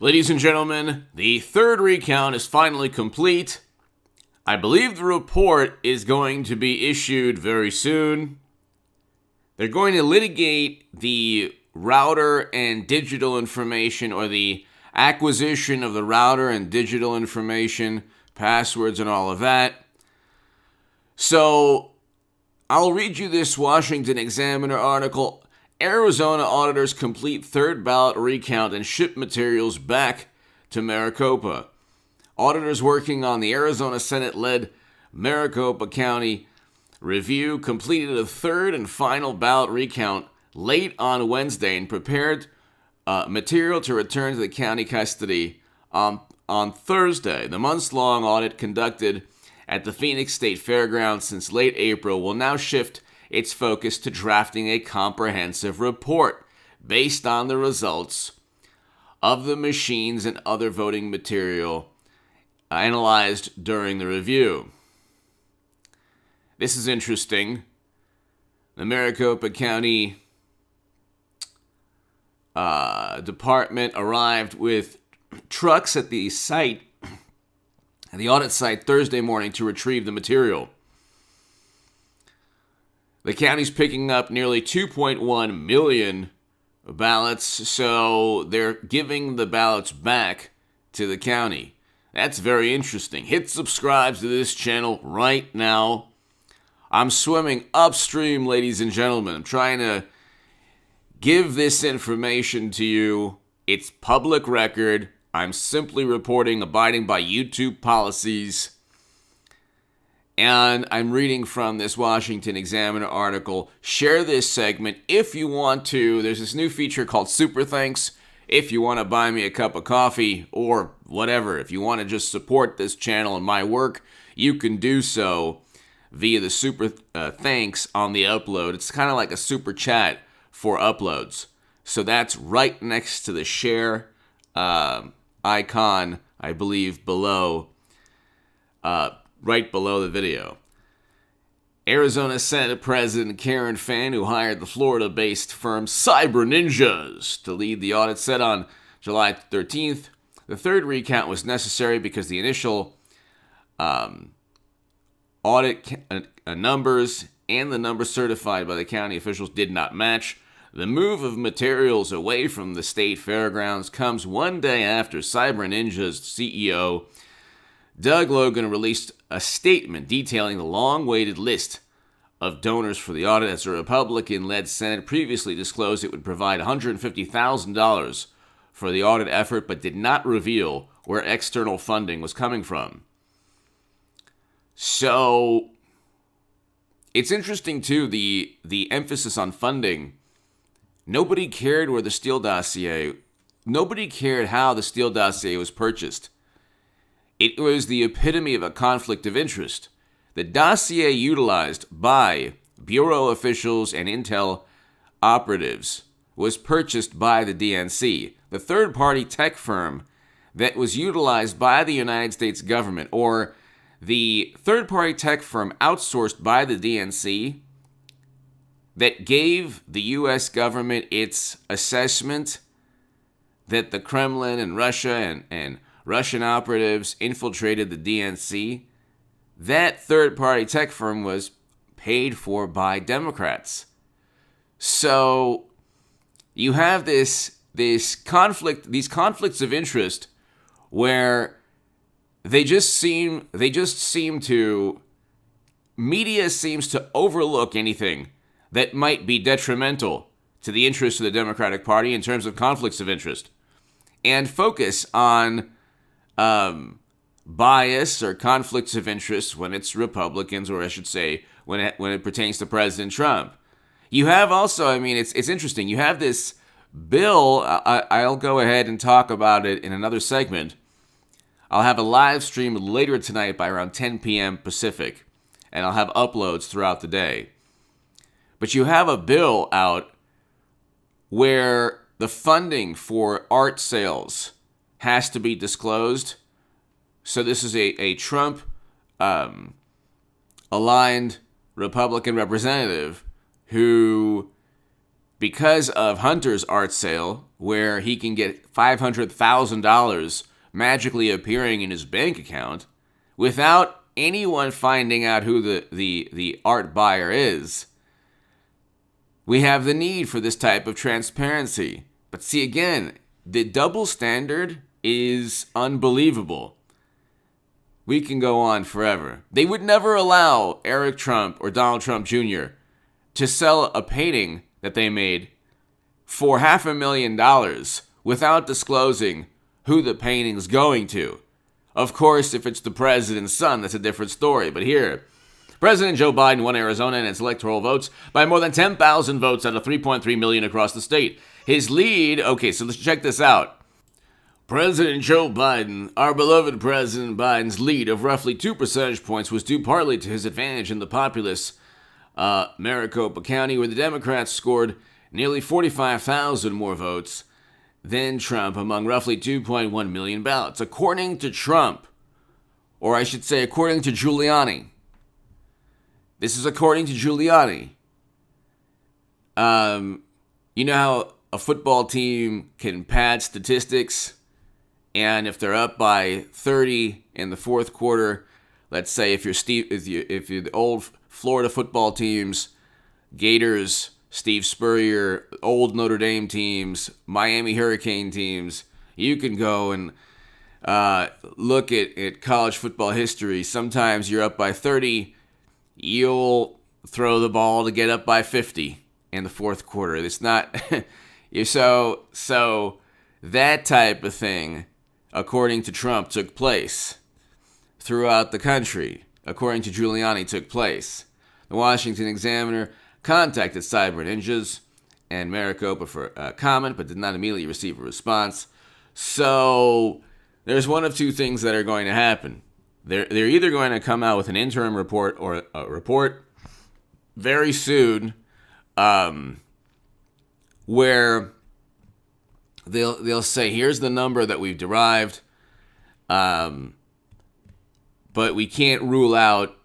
Ladies and gentlemen, the third recount is finally complete. I believe the report is going to be issued very soon. They're going to litigate the router and digital information, or the acquisition of the router and digital information, passwords and all of that. So, I'll read you this Washington Examiner article. Arizona auditors complete third ballot recount and ship materials back to Maricopa. Auditors working on the Arizona Senate-led Maricopa County review completed a third and final ballot recount late on Wednesday and prepared material to return to the county custody on Thursday. The months-long audit conducted at the Phoenix State Fairgrounds since late April will now shift its focus to drafting a comprehensive report based on the results of the machines and other voting material analyzed during the review. This is interesting. The Maricopa County Department arrived with trucks at the site, at the audit site, Thursday morning to retrieve the material. The county's picking up nearly 2.1 million ballots, so they're giving the ballots back to the county. That's very interesting. Hit subscribe to this channel right now. I'm swimming upstream, ladies and gentlemen. I'm trying to give this information to you. It's public record. I'm simply reporting, abiding by YouTube policies. And I'm reading from this Washington Examiner article. Share this segment if you want to. There's this new feature called Super Thanks. If you want to buy me a cup of coffee or whatever, if you want to just support this channel and my work, you can do so via the Super Thanks on the upload. It's kind of like a super chat for uploads. So that's right next to the share icon, I believe, below. Right below the video. Arizona Senate President Karen Fann, who hired the Florida-based firm Cyber Ninjas to lead the audit, said on July 13th, the third recount was necessary because the initial audit numbers and the numbers certified by the county officials did not match. The move of materials away from the state fairgrounds comes one day after Cyber Ninjas CEO Doug Logan released a statement detailing the long-awaited list of donors for the audit, as a Republican-led Senate previously disclosed it would provide $150,000 for the audit effort, but did not reveal where external funding was coming from. So, it's interesting, too, the emphasis on funding. Nobody cared where the Steele dossier, nobody cared how the Steele dossier was purchased. It was the epitome of a conflict of interest. The dossier utilized by Bureau officials and Intel operatives was purchased by the DNC, the third-party tech firm that was utilized by the United States government, or the third-party tech firm outsourced by the DNC that gave the U.S. government its assessment that the Kremlin and Russia and Russian operatives infiltrated the DNC. That third-party tech firm was paid for by Democrats. So you have this conflict, these conflicts of interest, where media seems to overlook anything that might be detrimental to the interests of the Democratic Party in terms of conflicts of interest, and focus on bias or conflicts of interest when it's Republicans, or I should say, when it pertains to President Trump. You have also, it's interesting. You have this bill. I'll go ahead and talk about it in another segment. I'll have a live stream later tonight by around 10 p.m. Pacific, and I'll have uploads throughout the day. But you have a bill out where the funding for art sales has to be disclosed. So this is a Trump aligned Republican representative who because of Hunter's art sale, where he can get $500,000 magically appearing in his bank account without anyone finding out who the art buyer is, we have the need for this type of transparency. But see, again, the double standard is unbelievable. We can go on forever. They would never allow Eric Trump or Donald Trump Jr. to sell a painting that they made for $500,000 without disclosing who the painting's going to. Of course, if it's the president's son, that's a different story. But here, President Joe Biden won Arizona in its electoral votes by more than 10,000 votes out of 3.3 million across the state. His lead, okay, so let's check this out. President Joe Biden, our beloved President Biden's lead of roughly 2 percentage points was due partly to his advantage in the populous Maricopa County, where the Democrats scored nearly 45,000 more votes than Trump among roughly 2.1 million ballots. According to Trump, or I should say according to Giuliani. This is according to Giuliani. You know how a football team can pad statistics, and if they're up by 30 in the fourth quarter, let's say if you're the old Florida football teams, Gators, Steve Spurrier, old Notre Dame teams, Miami Hurricane teams, you can go and look at college football history. Sometimes you're up by 30, you'll throw the ball to get up by 50 in the fourth quarter. It's not so that type of thing, according to Trump, took place throughout the country. According to Giuliani, took place. The Washington Examiner contacted Cyber Ninjas and Maricopa for comment, but did not immediately receive a response. So there's one of two things that are going to happen. They're either going to come out with an interim report or a report very soon, where they'll say, here's the number that we've derived, but we can't rule out,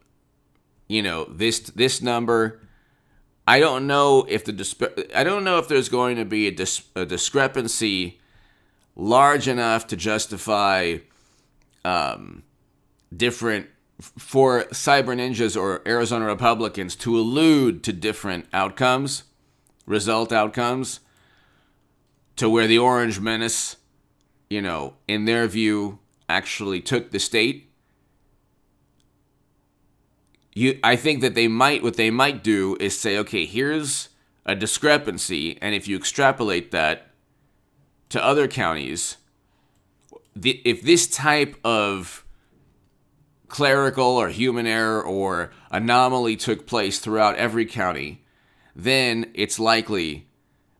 this number. I don't know if there's going to be a discrepancy large enough to justify different for Cyber Ninjas or Arizona Republicans to allude to different result outcomes, to where the Orange Menace, in their view, actually took the state. I think that what they might do is say, okay, here's a discrepancy, and if you extrapolate that to other counties, if this type of clerical or human error or anomaly took place throughout every county, then it's likely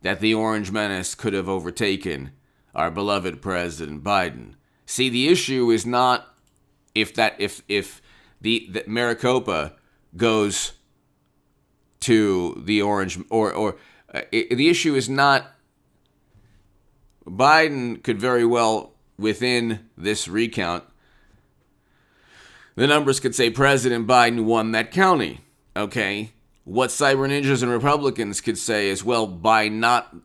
that the Orange Menace could have overtaken our beloved President Biden. See, the issue is not if the Maricopa goes to the Orange, the issue is not. Biden could very well, within this recount, the numbers could say President Biden won that county. Okay, what Cyber Ninjas and Republicans could say is, well, by not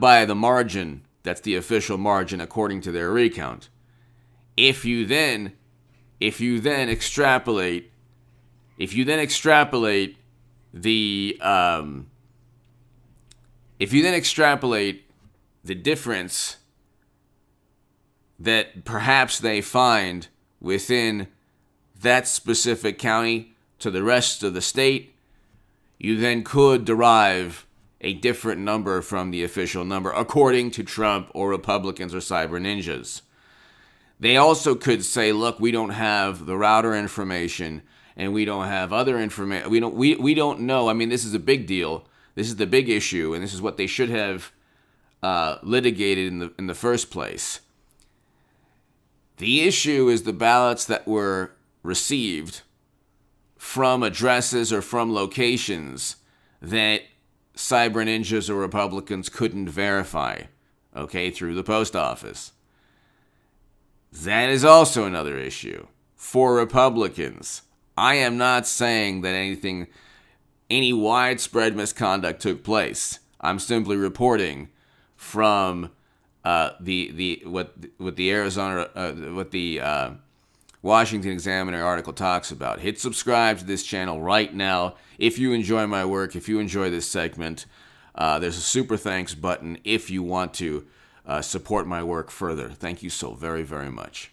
by the margin that's the official margin according to their recount. If you then extrapolate the difference that perhaps they find within that specific county to the rest of the state, you then could derive a different number from the official number, according to Trump or Republicans or Cyber Ninjas. They also could say, look, we don't have the router information, and we don't have other information. We don't know. I mean, this is a big deal. This is the big issue, and this is what they should have litigated in the first place. The issue is the ballots that were received from addresses or from locations that Cyber Ninjas or Republicans couldn't verify, through the post office. That is also another issue for Republicans. I am not saying that any widespread misconduct took place. I'm simply reporting from what the Arizona what the Washington Examiner article talks about. Hit subscribe to this channel right now if you enjoy my work. If you enjoy this segment, there's a super thanks button if you want to support my work further. Thank you so very, very much.